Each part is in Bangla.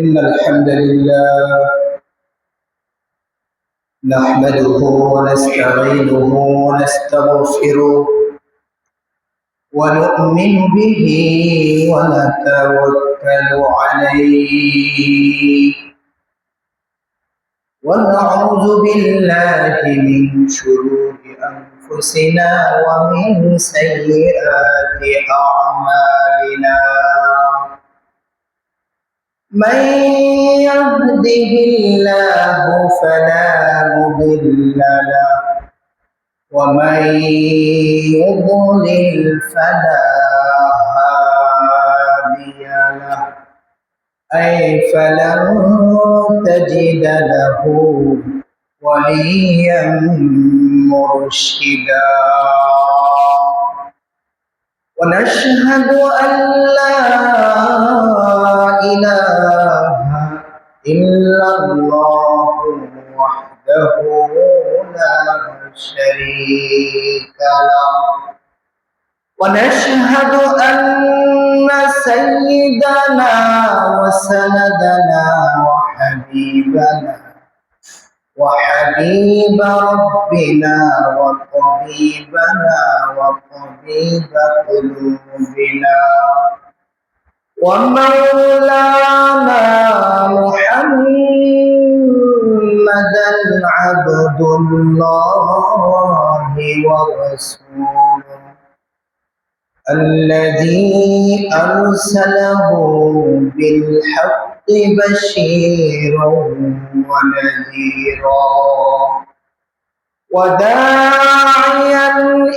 إن الحمد لله نحمده ونستعينه ونستغفره ونؤمن به ونتوكل عليه ونعوذ بالله من شرور أنفسنا ومن سيئات أعمالنا من يهده الله فلا مضل له ومن يضلل فلا هادي له أي فلن تجد له وليا مرشدا ونشهد أن لا إله إلا الله وحده لا شريك له ونشهد أن سيدنا وسندنا وحبيب ربنا وطبيبنا وطبيب قلوبنا ومولانا محمدا عبد الله ورسوله الذي أرسله بالحق بشيرا ونذيرا وداعيا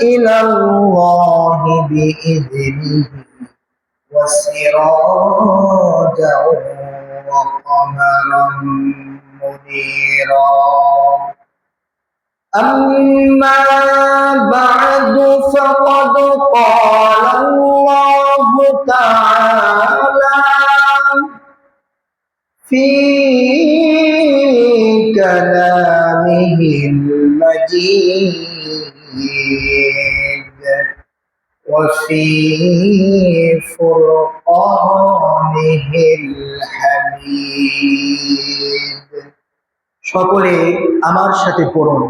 إلى الله بإذنه وسراجا وقمرا منيرا أما بعد فقد قال الله تعالى في كلامه المجيد وفي فرقانه الحميد সকলে আমার সাথে পড়ুন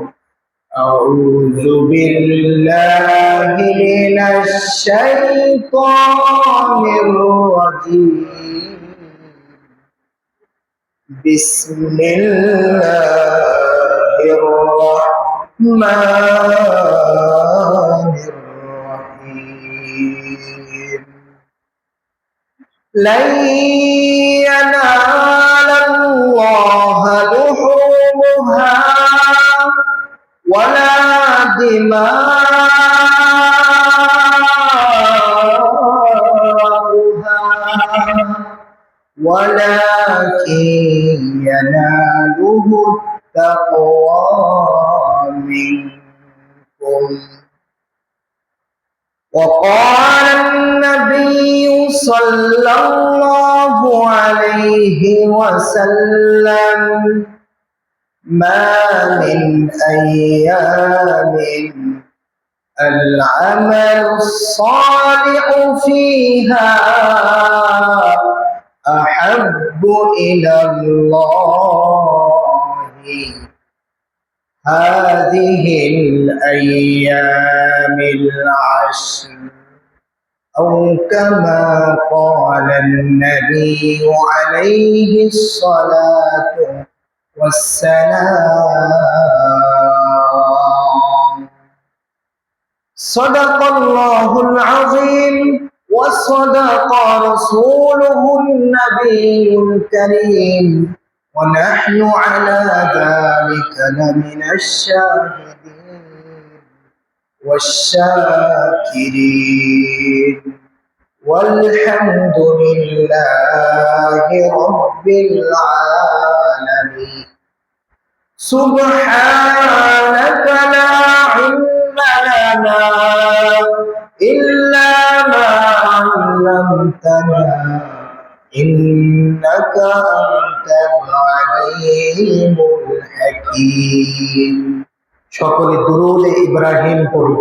أعوذ بالله من الشيطان الرجيم بسم الله الرحمن الرحيم لن ينال الله لحومها ولا دماؤها ولكن يناله التقوى منكم وقال النبي صلى الله عليه وسلم ما من أيام العمل الصالح فيها أحب إلى الله هذه الأيام العشر أو كما قال النبي عليه الصلاة والسلام صدق الله العظيم وصدق رسوله النبي الكريم ونحن على ذلك لمن الشاهدين والشاكرين والحمد لله رب العالمين سبحانك لا علم لنا إلا ما علمتنا إنك أنت العليم الحكيم সকলে দুরূদে ইব্রাহিম পড়ি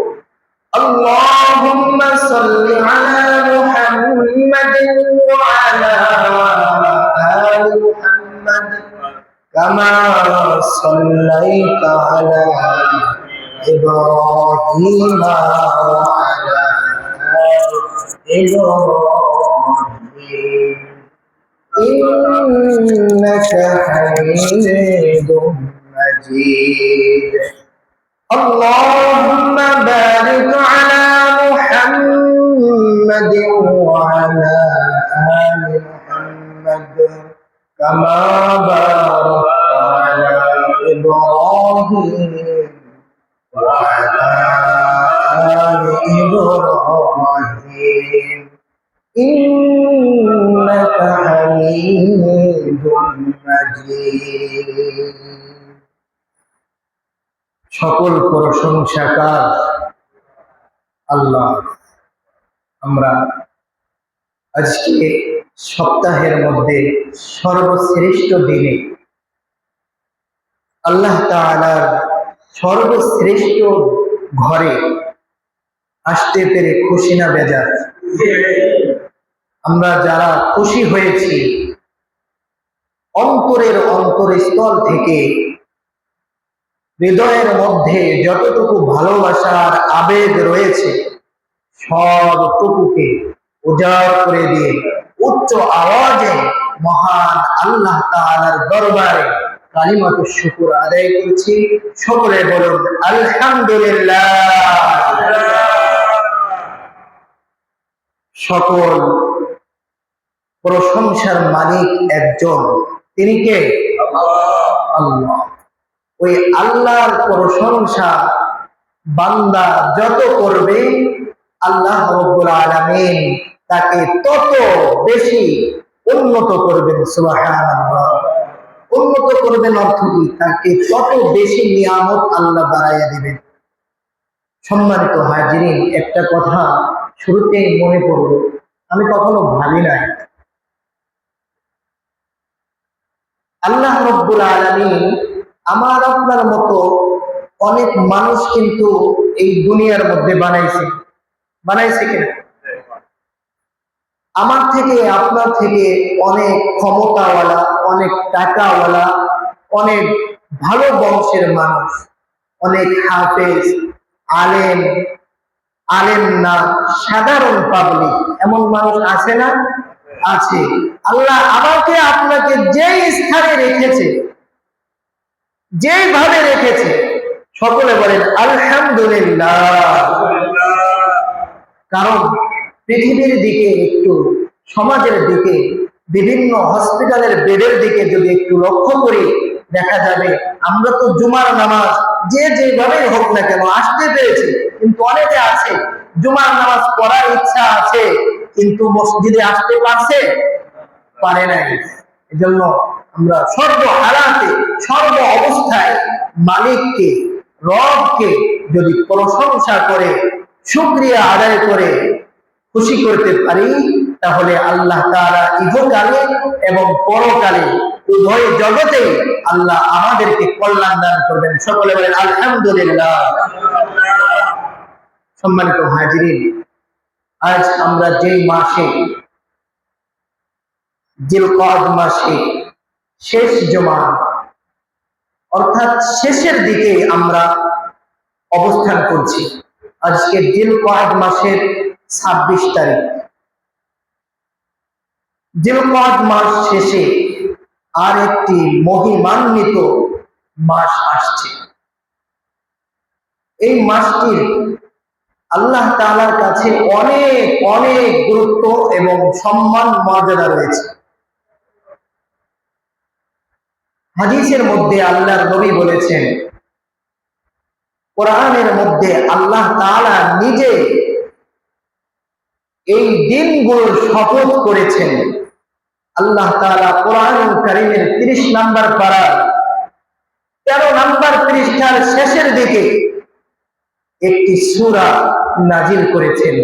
اللهم صل على محمد وعلى آل محمد كما صليت على إبراهيم وعلى آل إبراهيم إنك حميد مجيد اللهم بارك على محمد وعلى آل محمد كما باركت على إبراهيم وعلى آل إبراهيم إنك حميد مجيد সকল প্রশংসাকার আল্লাহ। আমরা আজকে সপ্তাহের মধ্যে সর্বশ্রেষ্ঠ দিনে আল্লাহ তাআলার সর্বশ্রেষ্ঠ ঘরে আসতে পেরে খুশি না বেজার? আমরা যারা খুশি হয়েছি অন্তরের অন্তরস্থল থেকে, হৃদয়ের মধ্যে যতটুকু ভালোবাসার আবেগ রয়েছে সবটুকুকে উজাড় করে দিয়ে উচ্চ আওয়াজে মহান আল্লাহ তাআলার দরবারে কালিমাতুশ শুকর আদায় করছি। সকলে বলুন আলহামদুলিল্লাহ। সকল প্রশংসার মালিক একজন, তিনি কে? আল্লাহ। ওই আল্লাহর প্রশংসা বান্দা যত করবে আল্লাহ রাব্বুল আলামিন তাকে তত বেশি উন্নত করবেন। সুবহানাল্লাহ। উন্নত করবেন অর্থ কি? তাকে তত বেশি নিয়ামত আল্লাহ বাড়াইয়া দিবেন। সম্মানিত হাজিরিন, একটা কথা শুরুতেই মনে পড়ল, আমি কখনো ভাবি নাই আল্লাহ রাব্বুল আলামিন আমার আপনার মতো অনেক মানুষ কিন্তু এই দুনিয়ার মধ্যে বানাইছে কিনা? আমার থেকে আপনার থেকে অনেক ক্ষমতাওয়ালা, অনেক টাকাওয়ালা, অনেক ভালো বংশের মানুষ, অনেক হাফেজ, আলেম, আলেম না সাধারণ পাবলিক, এমন মানুষ আছে না? আছে। আল্লাহ আমাকে আপনাকে যেই স্থানে রেখেছে, যেভাবে রেখেছে, সকলে বলেন আলহামদুলিল্লাহ। কারণ পৃথিবীর দিকে একটু, সমাজের দিকে, বিভিন্ন হসপিটালের বেডের দিকে যদি একটু লক্ষ্য করি, দেখা যাবে আমরা তো জুমার নামাজ যে যেভাবে হোক না কেন আসতে পেরেছি, কিন্তু অনেকে আছে জুমার নামাজ পড়ার ইচ্ছা আছে কিন্তু মসজিদে আসতে পারে নাই। এজন্য আমরা সর্ব হালাতে, সর্ব অবস্থায় মালিককে, রবকে যদি প্রশংসা করে, শুকরিয়া আদায় করে খুশি করতে পারি, তাহলে আল্লাহ তাআলা ইহকালে এবং পরকালে উভয় জগতে আল্লাহ আমাদেরকে কল্যাণ দান করবেন। সকলে বলেন আলহামদুলিল্লাহ। সম্মানিত হাজিরিন, আজ আমরা যেই মাসে, জিলকদ মাসে শেষ জুমা অর্থাৎ শেষের দিকে আমরা অবস্থান করছি। আজকে জিলকদ মাসের 26 তারিখ। জিলকদ মাস শেষে আর একটি মহিমান্বিত মাস আসছে। এই মাসটির আল্লাহ তাআলার কাছে অনেক অনেক গুরুত্ব এবং সম্মান মর্যাদা রয়েছে। হাদিসের মধ্যে আল্লাহর নবী বলেছেন, কোরআনের মধ্যে আল্লাহ তাআলা নিজে এই দিনগুলোর শপথ করেছেন। আল্লাহ তাআলা কোরআনুল কারীমের 30 নম্বর পারা 13 নম্বর পৃষ্ঠার শেষের দিকে একটি সূরা নাজিল করেছেন।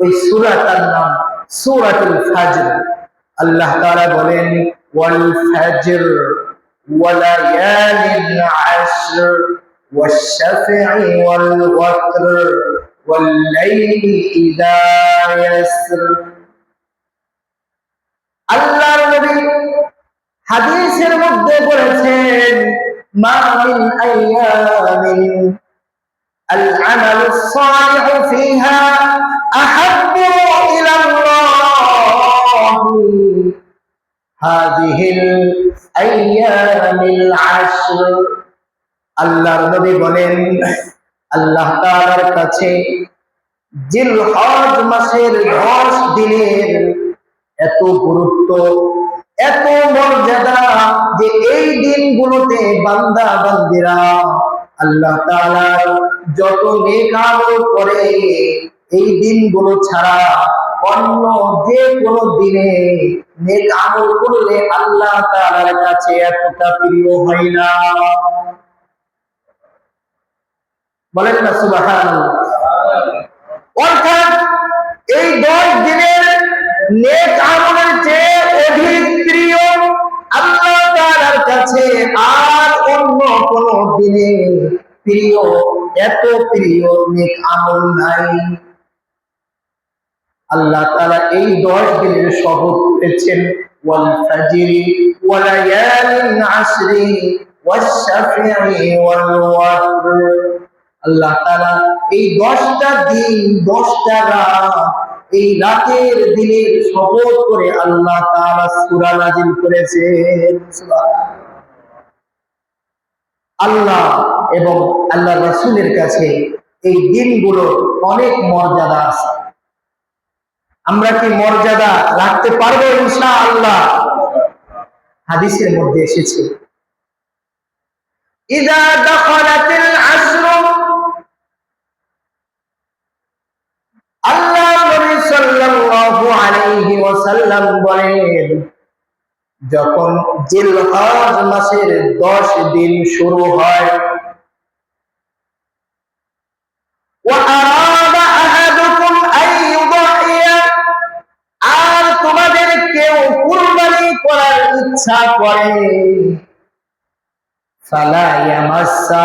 ওই সূরাটার নাম সূরাতুল ফাজর। আল্লাহ তাআলা বলেন, ওয়াল ফাজর ওয়ালায়ালিন আশর ওয়াশ-শাফঈ ওয়াল ওয়াতর ওয়াল লাইলি ইযা ইয়াসর। আল্লাহর নবী হাদিসের মধ্যে বলেছেন, মা মিন আইয়ামিন আল আমালুস সালিহু ফিহা আহাব্বু ইলাল্লাহি হাযিহিল আইয়ামিল আশর। আল্লাহর নবী বলেন, আল্লাহ তাআলার কাছে জিলহজ মাসের 10 দিনের এত গুরুত্ব, এত মর্যাদা যে এই দিনগুলোতে বান্দা বান্দিরা আল্লাহ তাআলার যত নেক আমল করে এই দিনগুলো ছাড়া অন্য যে কোনো দিনে নেক আমল করলে আল্লাহ তাআলার কাছে এতটা প্রিয় হয় না। বলেন না সুবহানাল্লাহ। অর্থাৎ এই 10 দিনের নেক আমলের চেয়ে অধিক প্রিয় আল্লাহ তাআলার কাছে আর অন্য কোন দিনে প্রিয়, এত প্রিয় নেক আমল নাই। আল্লাহ তাআলা এই 10 দিনের শপথ করেছেন, ওয়াল ফাজরি ওয়া লায়ালিন আশরি ওয়াশ শাফিঈ ওয়াল ওয়াতর। আল্লাহ তাআলা এই 10টা দিন 10টা রাত, এই রাতের দিনের শপথ করে আল্লাহ তাআলা সূরা নাযিল করেছেন। আল্লাহ এবং আল্লাহর রাসূলের কাছে এই দিনগুলো অনেক মর্যাদা আছে। আমরা কি মর্যাদা রাখতে পারবো ইনশাআল্লাহ? হাদিসের মধ্যে এসেছে, ইযা দাখালাতিল আশর, আল্লাহ নবী সাল্লাল্লাহু আলাইহি ওয়াসাল্লাম বলেন, যখন জিলহজ মাসের 10 দিন শুরু হয়, ওয়া আরাদা আহাদুকুম আন ইউদহিয়া, আর তোমাদের কেউ কুরবানি করার ইচ্ছা করে, ফালা ইয়ামাসসা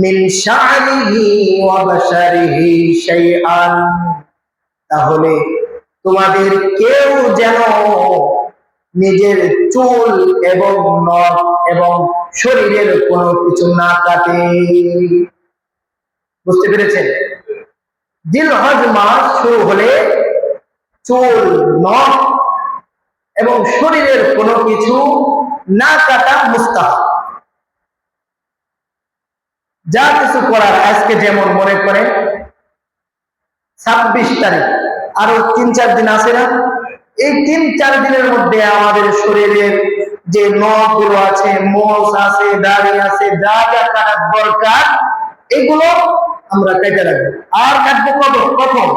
মিন শা'রিহি ওয়া বাশারিহি শাইআন, তাহলে তোমাদের কেউ যেন নিজের চুল এবং নখ এবং শরীরের কোনো কিছু না কাটে। বুঝতে পেরেছেন? জিলহজ মাস শুরু হলে চুল, নখ এবং শরীরের কোনো কিছু না কাটা মুস্তাহাব। যা কিছু করার, আজকে যেমন মনে করেন 26 তারিখ, আরো 3-4 দিন আছে না, এই 3-4 দিনের মধ্যে আমাদের শরীরের যে নখগুলো আছে, মোচ আছে, দাড়ি আছে, যা যা কাটার দরকার এগুলো আমরা কেটে রাখবো। আর কাটবো কখন?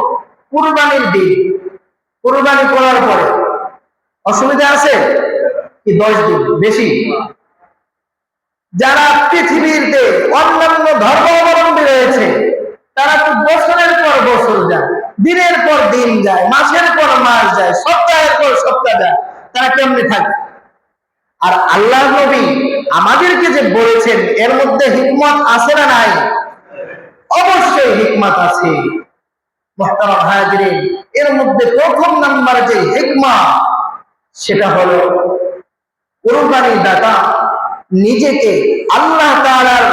কুরবানির দিন। কুরবানি করার পরে অসুবিধা আছে কি? 10 দিন বেশি। যারা পৃথিবীতে অন্যান্য ধর্মাবলম্বী রয়েছে তারা তো বছরের পর বছর যায়, দিনের পর দিন যায়, মাসের পর মাস যায়, সপ্তাহের পর সপ্তাহ যায়, তারা কেমনে থাকে? আর আল্লাহ নবী আমাদেরকে যে বলেছেন এর মধ্যে হিকমত আছে না নাই? অবশ্যই হিকমত আছে। মুহতারাম হাজিরিন, এর মধ্যে প্রথম নাম্বার যে হিকমত সেটা হলো কুরবানি দাতা নিজেকে আল্লাহ তাআলার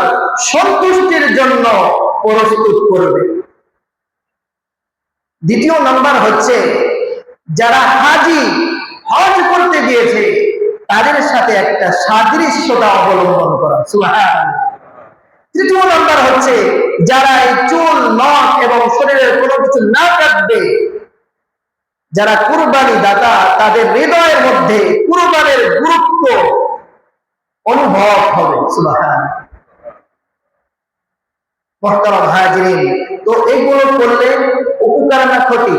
সন্তুষ্টির জন্য প্রস্তুত করবে। দ্বিতীয় নাম্বার হচ্ছে যারা হাজি, হজ করতে গিয়েছে তাদের সাথে একটা সাদৃশ্যতা অবলম্বন করা। সুবহানাল্লাহ। তৃতীয় নাম্বার হচ্ছে যারা এই চুল, নখ এবং শরীরের কোনো কিছু না কাটবে, যারা কুরবানি দাতা তাদের হৃদয়ের মধ্যে কুরবানির গুরুত্ব অনুভব হবে। সুবহানাল্লাহ। মুহতারাম হাজিরিন, তো এগুলো করলে উপকার না ক্ষতি?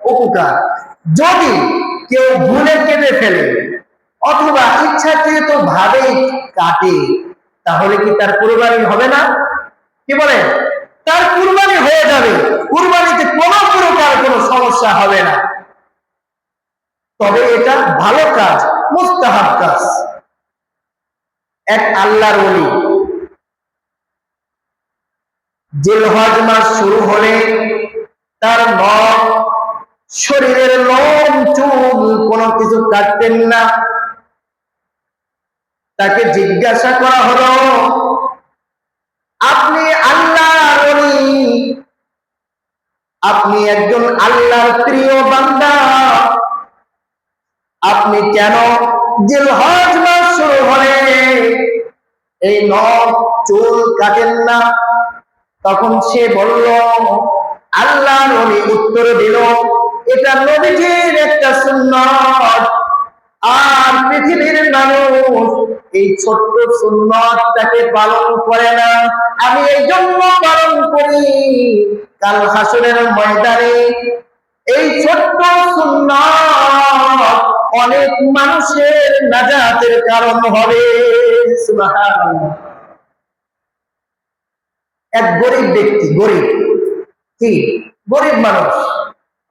উপকার। যদি কেউ ভুলে কেটে ফেলে অথবা ইচ্ছাকৃত ভাবে কাটে, তাহলে কি তার কুরবানি হবে না? কি বলে? তার কুরবানি হয়ে যাবে, কুরবানিতে কোনো প্রকার কোনো সমস্যা হবে না। তবে এটা ভালো কাজ, মুস্তাহাব কাজ। এক আল্লাহর ওলি জিলহজ মাস শুরু হলে তার নখ, শরীরের লোম, চুল কোনো কিছু কাটতেন না। তাকে জিজ্ঞাসা করা হলো, আপনি আল্লাহর ওলি, আপনি একজন আল্লাহর প্রিয় বান্দা, আপনি কেন জিলহজ মাস শুরু হলে এই নখ চুল কাটেন না? তখন সে বলল, আল্লাহর ওলি উত্তর দিল, এটা নবীজির একটা সুন্নাত, আর পৃথিবীর মানুষ এই ছোট্ট সুন্নাতটাকে পালন করে না, আমি এই জন্য পালন করি। কাল হাসরের ময়দানে এই ছোট্ট সুন্নাত অনেক মানুষের নাজাতের কারণ হবে। সুবহানাল্লাহ। এক গরিব ব্যক্তি, গরিব মানুষ,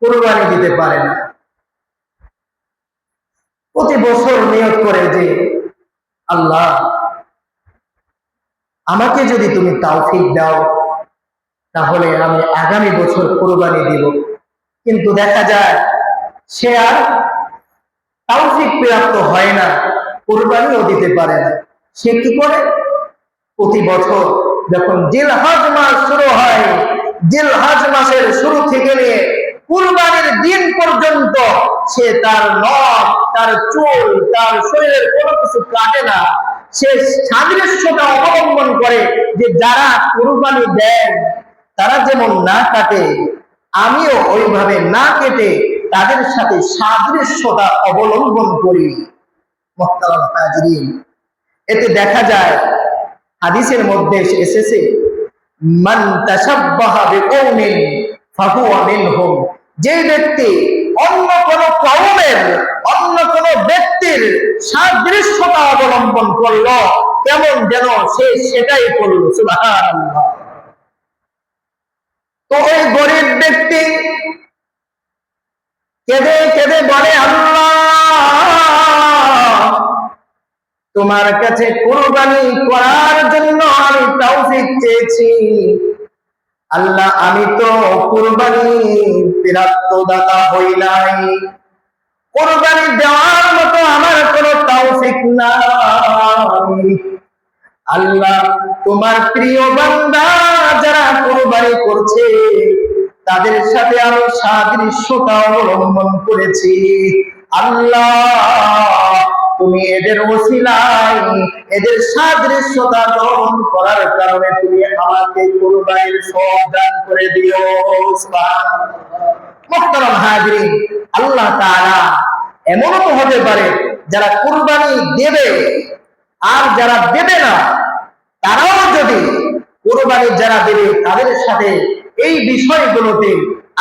কুরবানি দিতে পারে না। প্রতি বছর নিয়ত করে যে, আল্লাহ আমাকে যদি তুমি তৌফিক দাও তাহলে আমি আগামী বছর কুরবানি দিব। কিন্তু দেখা যায় সে আর তৌফিক প্রাপ্ত হয় না, কুরবানিও দিতে পারে না। সে কি করে? প্রতি বছর যখন জিলহজ মাস শুরু হয়, জিলহজ মাসের শুরু থেকে নিয়ে কুরবানির দিন পর্যন্ত সে তার নখ, তার চুল, তার শরীরের কোনো কিছু কাটে না। সে সাদৃশ্যতা অবলম্বন করে যে যারা কুরবানি দেন তারা যেমন না কাটে, আমিও ওইভাবে না কেটে তাদের সাথে সাদৃশ্যতা অবলম্বন করি। মুহতারাম হাজিরিন, এতে দেখা যায় হাদিসের মধ্যে এসেছে, মান তাশাব্বাহা বিকওমিন ফাহুয়া মিনহুম, যে ব্যক্তি অন্য কোন কওমের, অন্য কোন ব্যক্তির সাদৃশ্যতা অবলম্বন করলো, কেমন যেন সে সেটাই করলো। সুবহানাল্লাহ। তো ওই গরিব ব্যক্তি কেঁদে কেঁদে বলে, আল্লাহ তোমার কাছে কুরবানি করার জন্য আমি তৌফিক চেয়েছি। আল্লাহ আমি তো কুরবানি প্রাপ্তদাতা হই নাই, কুরবানি দেওয়ার মতো আমার কোনো তৌফিক নাই। আল্লাহ তোমার প্রিয় বান্দা যারা কুরবানি করছে তাদের সাথে আমি সাদৃশ্যতা অবলম্বন করেছি। আল্লাহ তুমি এদের ওসিলায়, এদের সাদৃশ্যতা গ্রহণ করার কারণে তুমি আমাকে কুরবানির সওয়াব দান করে দিও। মুহতারাম হাজিরিন, আল্লাহ তাআলা এমনও হতে পারে যারা কুরবানি দেবে আর যারা দেবে না, তারাও যদি কুরবানি যারা দেবে তাদের সাথে এই বিষয়গুলোতে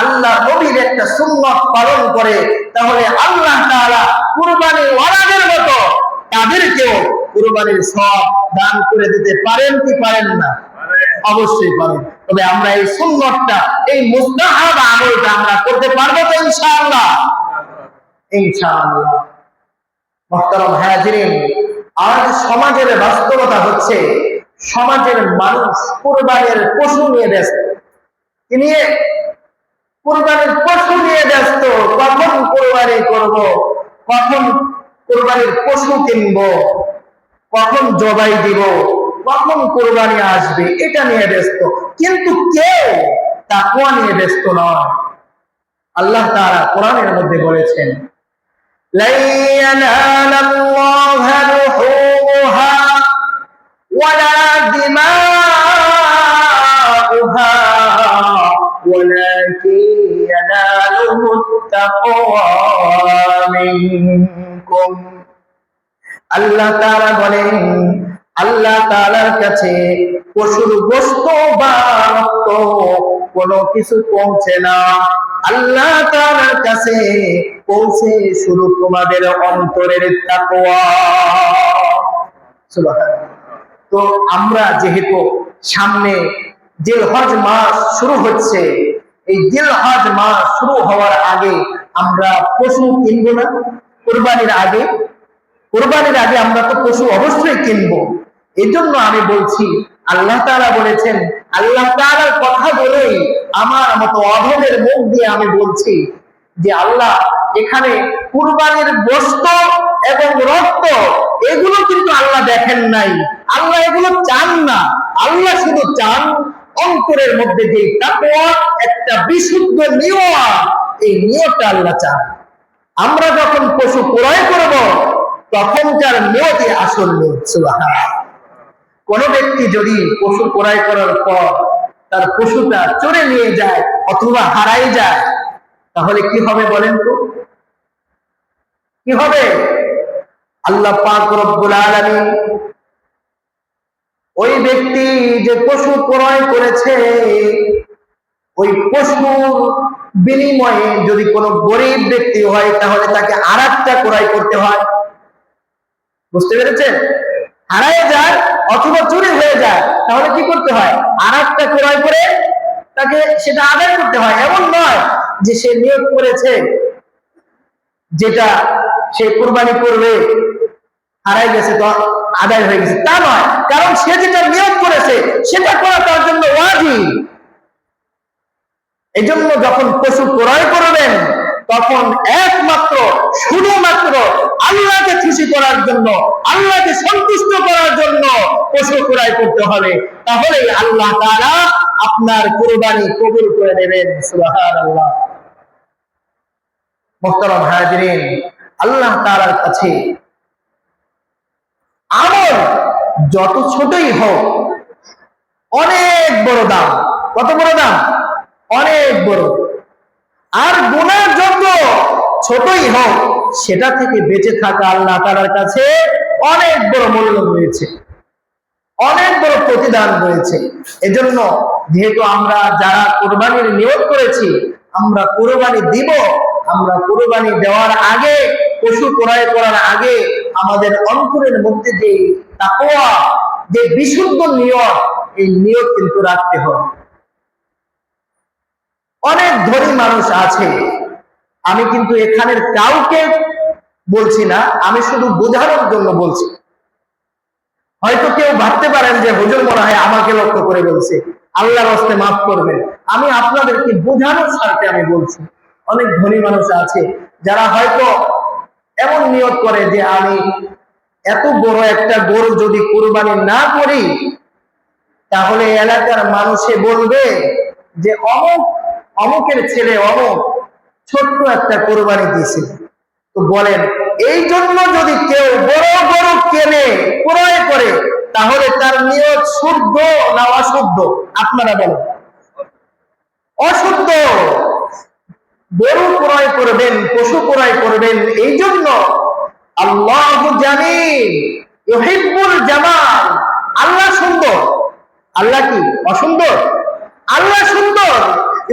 আল্লাহ নবীর একটা সুন্নাত পালন করে, তাহলে আল্লাহ তাআলা কুরবানি ওয়ালাদের মতো তাদেরকেও কুরবানির সওয়াব দান করে দিতে পারেন কি পারেন না? অবশ্যই পারেন। তবে আমরা এই সুন্নাতটা, এই মুস্তাহাব আমলটা আমরা করতে পারবো তো ইনশাআল্লাহ? ইনশাআল্লাহ। মুহতারাম হাজিরিন, আজ সমাজের বাস্তবতা হচ্ছে সমাজের মানুষ কুরবানির পশু নিয়ে ব্যস্ত। নিয়ে কুরবানির পশু নিয়ে ব্যস্ত, কখন কুরবানি করব, কখন কুরবানির পশু কিনব, কখন জবাই দিব, কখন কুরবানি আসবে, এটা নিয়ে ব্যস্ত। কিন্তু কেউ তাকওয়া নিয়ে ব্যস্ত নয়। আল্লাহ তাআলা কোরআনের মধ্যে বলেছেন, লা ইয়ানালাল্লাহু লুহুমুহা ওয়ালা দিমাউহা ওয়ালাকিন ইয়ানালুহুত তাকওয়া মিনকুম। আল্লাহ তাআলা বলেন, আল্লাহ তাআলার কাছে পশুর গোশত বা রক্ত কোনো কিছু পৌঁছে না। আল্লাহ তাআলার কাছে পৌঁছে শুধু তোমাদের অন্তরের তাকওয়া। সুবহানাল্লাহ। তো আমরা যেহেতু সামনে জিলহজ মাস শুরু হচ্ছে, এই জিলহজ মাস শুরু হওয়ার আগে আমরা পশু কিনবো না? কুরবানির আগে আমরা তো পশু অবশ্যই কিনবো। এই জন্য আমি বলছি, আল্লাহ তাআলা বলেছেন, আল্লাহ তাআলার কথা বলেই আমার মতো অধমের মুখ দিয়ে আমি বলছি যে আল্লাহ এখানে কুরবানির গোশত এবং রক্ত, এগুলো কিন্তু আল্লাহ দেখেন নাই, আল্লাহ এগুলো চান না। আল্লাহ শুধু চান অন্তরের মধ্যে যে তাকওয়া, একটা বিশুদ্ধ নিয়ত, এই নিয়তটা আল্লাহ চান। আমরা যখন পশু ক্রয় করব তখনকার নিয়তই আসল নিয়ত। সুবহানাল্লাহ। কোন ব্যক্তি যদি পশু ক্রয় করার পর তার পশুটা চোরে নিয়ে যায় অথবা হারাই যায়, তাহলে কি হবে বলেন তো? কি হবে? আল্লাহ পাক রব্বুল আলামিন ওই ব্যক্তি যে পশু ক্রয় করেছে, ওই পশুর বিনিময়ে যদি কোনো গরিব ব্যক্তি হয় তাহলে তাকে আরেকটা ক্রয় করতে হয়। বুঝতে পেরেছেন? হারায় যায় অথবা চুরি হয়ে যায়, তাহলে কি করতে হয়? আরেকটা ক্রয় করে তাকে সেটা আদায় করতে হয়। এমন নয় যে সে নিয়োগ করেছে যেটা সে কুরবানি করবে, হারাই গেছে তো আদায় হয়ে গেছে, তা নয়। কারণ সে যেটা নিয়োগ করেছে সেটা করা তার জন্য ওয়াজিব। এই জন্য যখন পশু ক্রয় করবেন তখন একমাত্র শুধুমাত্র আল্লাহকে খুশি করার জন্য, আল্লাহকে সন্তুষ্ট করার জন্য পশু ক্রয় করতে হবে। তাহলেই আল্লাহ তাআলা আপনার কুরবানি কবুল করে নেবেন। সুবহানাল্লাহ। মুহতারাম হাজিরিন, আল্লাহ তাআলার কাছে আমল যত ছোটই হোক অনেক বড় দাম। কত বড় দাম? অনেক বড়। আর গুনাহ যত ছোটই হোক সেটা থেকে বেঁচে থাকা আল্লাহ তাআলার কাছে অনেক বড় মূল্য রয়েছে, অনেক বড় প্রতিদান রয়েছে। এজন্য যেহেতু আমরা যারা কুরবানির নিয়ত করেছি, আমরা কুরবানি দিব, আমরা কুরবানি দেওয়ার আগে, পশু ক্রয় করার আগে আমাদের অন্তরের মধ্যে যে তাকওয়া, যে বিশুদ্ধ নিয়ত, এই নিয়ত কিন্তু রাখতে হবে। অনেক ধনী মানুষ আছে, আমি কিন্তু এখানের কাউকে বলছি না, আমি শুধু বোঝানোর জন্য বলছি। হয়তো কেউ ভাবতে পারেন যে হুজুর মনে হয় আমাকে লক্ষ্য করে বলছে, আল্লাহর হস্তে মাফ করবেন। আমি আপনাদেরকে বোঝানোর স্বার্থে আমি বলছি। অনেক ধনী মানুষ আছে যারা হয়তো এমন নিয়ত করে যে আমি এত বড় একটা গরু যদি কুরবানি না করি তাহলে এলাকার মানুষে বলবে যে অমুকের ছেলে অমুক ছোট্ট একটা কুরবানি দিয়েছে। তো বলেন, এই জন্য যদি কেউ বড় বড় কেনে, ক্রয় করে, তাহলে তার নিয়ত শুদ্ধ না অশুদ্ধ? আপনারা বলেন। অশুদ্ধ। গরু ক্রয় করবেন, পশু ক্রয় করবেন এই জন্য আল্লাহু জামিল ইউহিব্বুল জামাল, আল্লাহ সুন্দর। আল্লাহ কি অসুন্দর? আল্লাহ সুন্দর।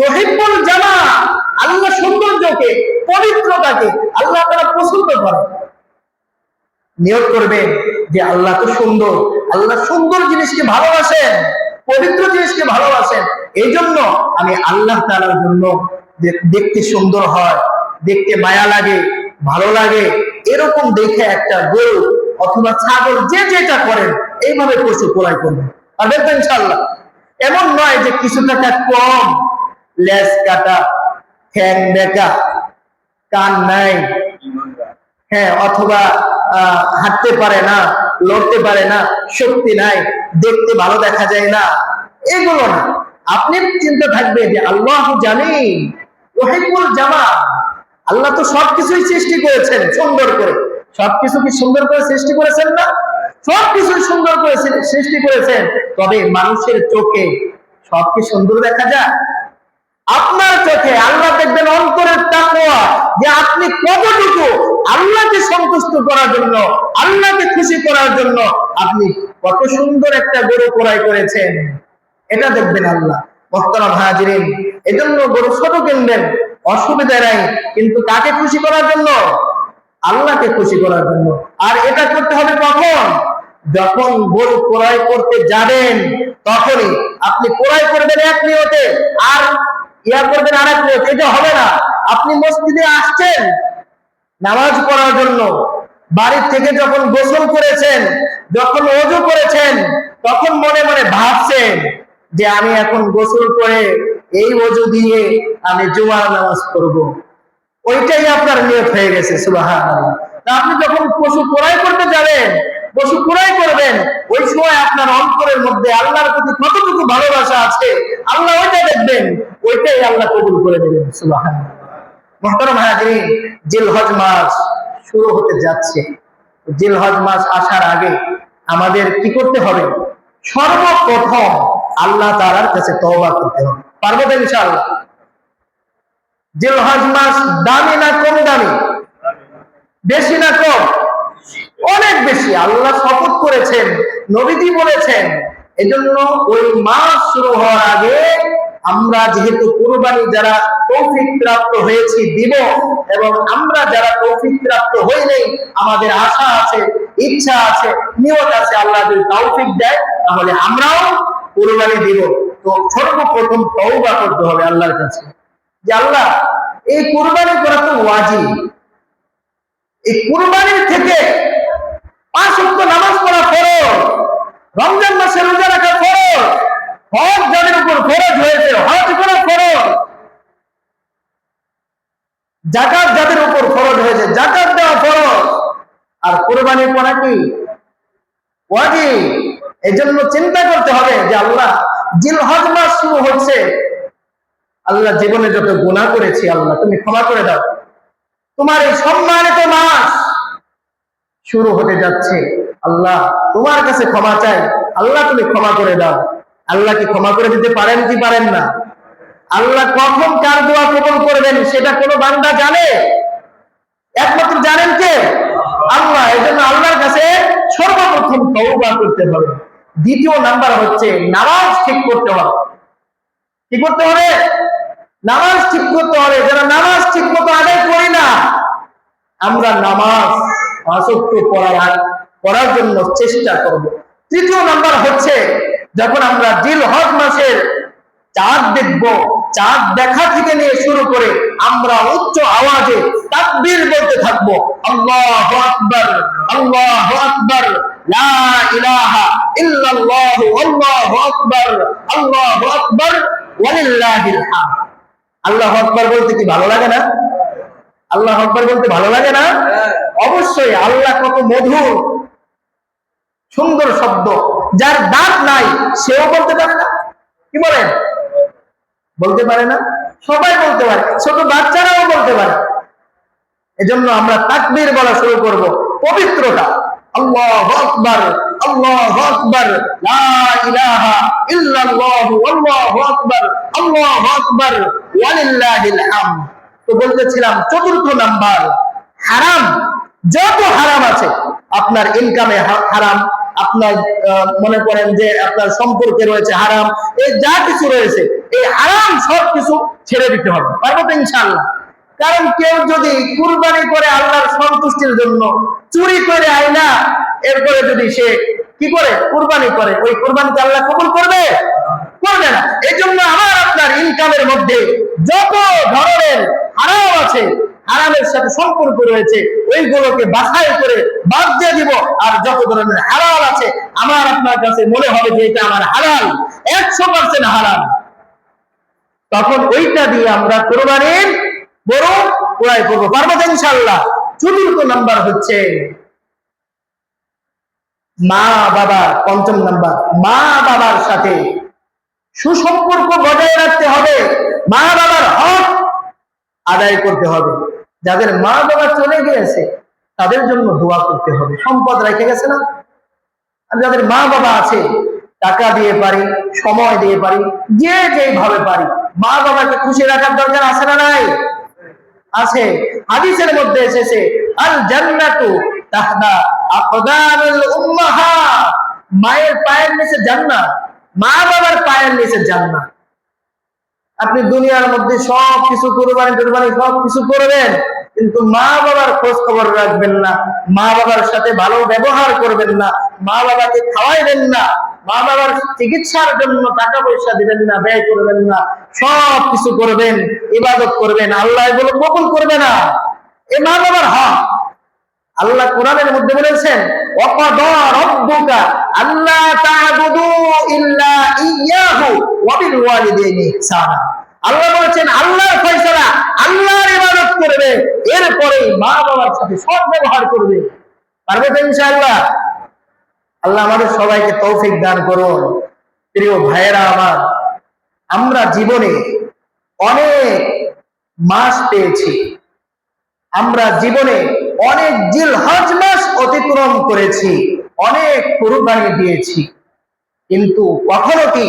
ইউহিব্বুল জামাল, আল্লাহ সৌন্দর্যকে, পবিত্রতাকে আল্লাহ তাআলা পছন্দ করেন। নিয়ত করবেন যে আল্লাহ তো সুন্দর, আল্লাহ সুন্দর জিনিসকে ভালোবাসেন, পবিত্র জিনিসকে ভালোবাসেন। এই জন্য আমি আল্লাহ তাআলার জন্য দেখতে সুন্দর হয়, দেখতে মায়া লাগে, ভালো লাগে, এরকম দেখে একটা গরু অথবা ছাগল যে যেটা করেন এইভাবে পশু ক্রয় করবেন, আর দেখবেন ইনশাআল্লাহ। এমন নয় যে কিছু টাকা কম, লেজ কাটা, ঠ্যাং বেঁকা, কান নাই, হ্যাঁ, অথবা হাঁটতে পারে না, লড়তে পারে না, শক্তি নাই, দেখতে ভালো দেখা যায় না, এগুলো না। আপনি চিন্তা থাকবে যে আল্লাহু জামিল ইউহিব্বুল জামাল, আল্লাহ তো সবকিছুই সৃষ্টি করেছেন সুন্দর করে। সবকিছু কি সুন্দর করে সৃষ্টি করেছেন না? সবকিছু সুন্দর করে সৃষ্টি করেছেন, তবে মানুষের চোখে সব কি সুন্দর দেখা যায়? আপনার চোখে আল্লাহ দেখবেন অন্তরের তাকওয়া, যে আপনি কতটুকু আল্লাহকে সন্তুষ্ট করার জন্য, আল্লাহকে খুশি করার জন্য আপনি কত সুন্দর একটা গরু ক্রয় করেছেন, এটা দেখবেন আল্লাহ। মুহতারাম হাজিরিন, এজন্য গরু ছোট কিনবেন, অসুবিধা নাই, কিন্তু কাকে খুশি করার জন্য? আল্লাহকে খুশি করার জন্য। আর এটা করতে হবে কখন? যখন গরু ক্রয় করতে যাবেন তখনই। আপনি ক্রয় করবেন এক নিয়তে আর ইয়া করবেন আরেক নিয়তে, এটা হবে না। আপনি মসজিদে আসছেন নামাজ পড়ার জন্য, বাড়ির থেকে যখন গোসল করেছেন, যখন ওযু করেছেন, তখন মনে মনে ভাবছেন যে আমি এখন গোসল করে এই ওযু দিয়ে আমি জুমার নামাজ পড়ব, ওইটাই আপনার নিয়ত হয়ে গেছে। সুবহানাল্লাহ। আপনি যখন পশু ক্রয় করতে যাবেন, পশু ক্রয় করবেন, ওই সময় আপনার অন্তরের মধ্যে আল্লাহর প্রতি কতটুকু ভালোবাসা আছে আল্লাহ ওইটা দেখবেন, ওইটাই আল্লাহ কবুল করে দেবেন। সুবহানাল্লাহ। মুহতারাম হাজিরিন, জিলহজ মাস শুরু হতে যাচ্ছে। জিলহজ মাস আসার আগে আমাদের কি করতে হবে? সর্বপ্রথম আল্লাহ তাআলার কাছে তওবা করতে হবে। পারবো তো ইনশাআল্লাহ? জিলহজ মাস দামি না কম দামি? বেশি না কম? অনেক বেশি। আল্লাহ শপথ করেছেন, নবীজি বলেছেন। এজন্য ওই মাস শুরু হওয়ার আগে আমরা যেহেতু কুরবানি যারা তৌফিক প্রাপ্ত হয়েছি দিব, এবং আমরা যারা তৌফিক প্রাপ্ত হইনি আমাদের আশা আছে, ইচ্ছা আছে, নিয়ত আছে, আল্লাহ যদি তৌফিক দেয় তাহলে আমরাও কুরবানি দিব। তো সর্বপ্রথম তওবা করতে হবে আল্লাহর কাছে যে আল্লাহ এই কুরবানি করা তো ওয়াজিব, এই কুরবানির থেকে 5 ওয়াক্ত নামাজ পড়া ফরজ, রমজান মাসে রোজা রাখা ফরজ, হজ যাদের উপর ফরজ হয়েছে হজ করা ফরজ, যাকাত যাদের উপর ফরজ হয়েছে যাকাত দেওয়া ফরজ, আর কুরবানি করা কি ওয়াজিব। এজন্য চিন্তা করতে হবে যে আল্লাহ জিলহজ মাস শুরু হচ্ছে, আল্লাহ জীবনে যত গুনাহ করেছি আল্লাহ তুমি ক্ষমা করে দাও। তোমার এই সম্মানিত মাস শুরু হতে যাচ্ছে, আল্লাহ তোমার কাছে ক্ষমা চাই, আল্লাহ তুমি ক্ষমা করে দাও। আল্লাহ কি ক্ষমা করে দিতে পারেন কি পারেন না? আল্লাহ কখন কার দোয়া কবুল করবেন সেটা কোনো বান্দা জানে? একমাত্র জানেন কে? আল্লাহ। এজন্য আল্লাহর কাছে সর্বপ্রথম তওবা করতে হবে। দ্বিতীয় নাম্বার হচ্ছে নামাজ ঠিক করতে হবে। কি করতে হবে? নামাজ ঠিক করতে হবে। যারা নামাজ ঠিক মতো আদায় করি না, আমরা নামাজ 5 ওয়াক্ত পড়ার জন্য চেষ্টা করব। তৃতীয় নাম্বার হচ্ছে যখন আমরা জিলহজ মাসের চাঁদ দেখব, চাঁদ দেখা থেকে নিয়ে শুরু করে আমরা উচ্চ আওয়াজে তাকবীর বলতে থাকবো, আল্লাহু আকবার, আল্লাহু আকবার, লা ইলাহা ইল্লাল্লাহু, আল্লাহু আকবার, আল্লাহু আকবার, ওয়ালিল্লাহিল হামদ। আল্লাহু আকবার বলতে কি ভালো লাগে না? আল্লাহু আকবার বলতে ভালো লাগে না? অবশ্যই। আল্লাহ কত মধুর, সুন্দর শব্দ। যার দাঁত নাই সেও বলতে পারে না? কি বলেন? বলতে পারে না? সবাই বলতে পারে, ছোট বাচ্চারাও বলতে পারে। এজন্য আমরা তাকবীর বলা শুরু করব, পবিত্রতা। আল্লাহু আকবার, আল্লাহু আকবার, লা ইলাহা ইল্লাল্লাহু, আল্লাহু আকবার, আল্লাহু আকবার, ওয়ালিল্লাহিল হামদ। তো বলতেছিলাম চতুর্থ নাম্বার হারাম। যত হারাম আছে, আপনার ইনকামে হারাম, আপনার মনে করেন যে আপনার সম্পর্কে রয়েছে হারাম, এই যা কিছু রয়েছে এই হারাম সব কিছু ছেড়ে দিতে হবে। পারবো তো ইনশাআল্লাহ? কারণ কেউ যদি কুরবানি করে আল্লাহর সন্তুষ্টির জন্য চুরি করে আয়না, এরপরে যদি সে কি করে কুরবানি করে, ওই কুরবানিতে আল্লাহ কবুল করবে? করবে না। এই জন্য আমার আপনার ইনকামের মধ্যে যত ধরনের হারাম আছে, হারামের সাথে সম্পর্ক রয়েছে, ওইগুলোকে বাছাই করে বাদ দিয়ে দিব। আর যত ধরনের হালাল আছে আমার আপনার কাছে মনে হবে যে এটা আমার হালাল, 100% হালাল, তখন ওইটা দিয়ে আমরা কুরবানির বড় ক্রয় করবো। পারবো তো ইনশাআল্লাহ? চতুর্থ নাম্বার হচ্ছে মা বাবা। পঞ্চম নাম্বার, মা বাবার সাথে সুসম্পর্ক বজায় রাখতে হবে, মা বাবার হক আদায় করতে হবে। যাদের মা বাবা চলে গিয়েছে তাদের জন্য দোয়া করতে হবে। সম্পদ রেখে গেছে না? আর যাদের মা বাবা আছে, টাকা দিয়ে পারি, সময় দিয়ে পারি, যে যেভাবে পারি, মা বাবাকে খুশি রাখার দরকার আছে না নাই? আছে। হাদিসের মধ্যে এসেছে আল জান্নাতু তাহতা আকদামিল উম্মাহাত, মায়ের পায়ের নিচে জান্নাত, মা বাবার পায়ের নিচে জান্নাত। আপনি দুনিয়ার মধ্যে সব কিছু কুরবানি টুরবানি সব কিছু করবেন, কিন্তু মা বাবার খোঁজ খবর রাখবেন না, মা বাবার সাথে ভালো ব্যবহার করবেন না, মা বাবাকে খাওয়াইবেন না, মা বাবার চিকিৎসার জন্য টাকা পয়সা দিবেন না, ব্যয় করবেন না, সব কিছু করবেন, ইবাদত করবেন, আল্লাহ এগুলো কবুল করবে না। এই মা বাবার হক আল্লাহ কোরআনের মধ্যে বলেছেন, ওয়াকাদা রাব্বুকা আল্লা তা'বুদু ইল্লা ইয়্যাহু ওয়া বিল ওয়ালিদাইনি ইহসানা। আল্লাহ বলেছেন আল্লাহর ফয়সালা, আল্লাহর ইবাদত করবে, এরপরে মা বাবার সাথে সৎ ব্যবহার করবে। পারবে তো ইনশাআল্লাহ? আল্লাহ আমাদের সবাইকে তৌফিক দান করুন। প্রিয় ভাইয়েরা আমার, আমরা জীবনে অনেক মাস পেয়েছি, আমরা জীবনে অনেক জিলহজ মাস অতিক্রম করেছি, অনেক কুরবানি দিয়েছি, কিন্তু কখনো কি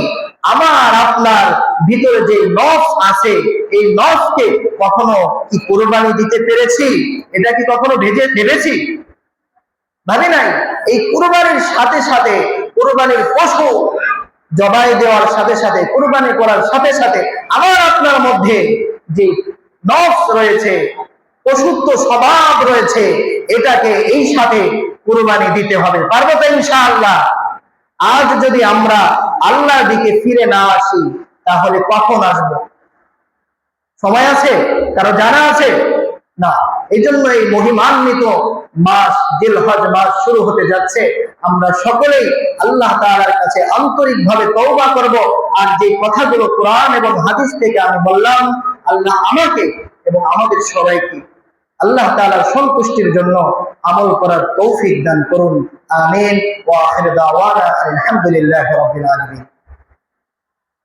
আমার আপনার ভিতরে যে নফস আছে, এই নফসকে কখনো কি কুরবানি দিতে পেরেছি? এটা কি কখনো ভেবেছি? ভাবি নাই। এই কুরবানির সাথে সাথে, কুরবানির পশু জবাই দেওয়ার সাথে সাথে, কুরবানি করার সাথে সাথে আমার আপনার মধ্যে যে নফস রয়েছে, পশুত্ব স্বভাব রয়েছে, এটাকে এই সাথে কুরবানি দিতে হবে। পারবো তো ইনশাআল্লাহ? আজ যদি আমরা আল্লাহর দিকে ফিরে না আসি, তাহলে কখন আসব? সময় আছে? কারো জানা আছে? না। এই জন্য এই মহিমান্বিত মাস জিলহজ মাস শুরু হতে যাচ্ছে। আমরা সকলেই আল্লাহ তাআলার কাছে আন্তরিকভাবে তওবা করব। আর যে কথাগুলো কোরআন এবং হাদিস থেকে আমি বললাম, আল্লাহ আমাকে এবং আমাদের সবাইকে আল্লাহ তাআলার সন্তুষ্টির জন্য আমল করার তৌফিক দান করুন। আমিন। ওয়া আখিরু দাওয়ানা আলহামদুলিল্লাহি রাব্বিল আলামিন।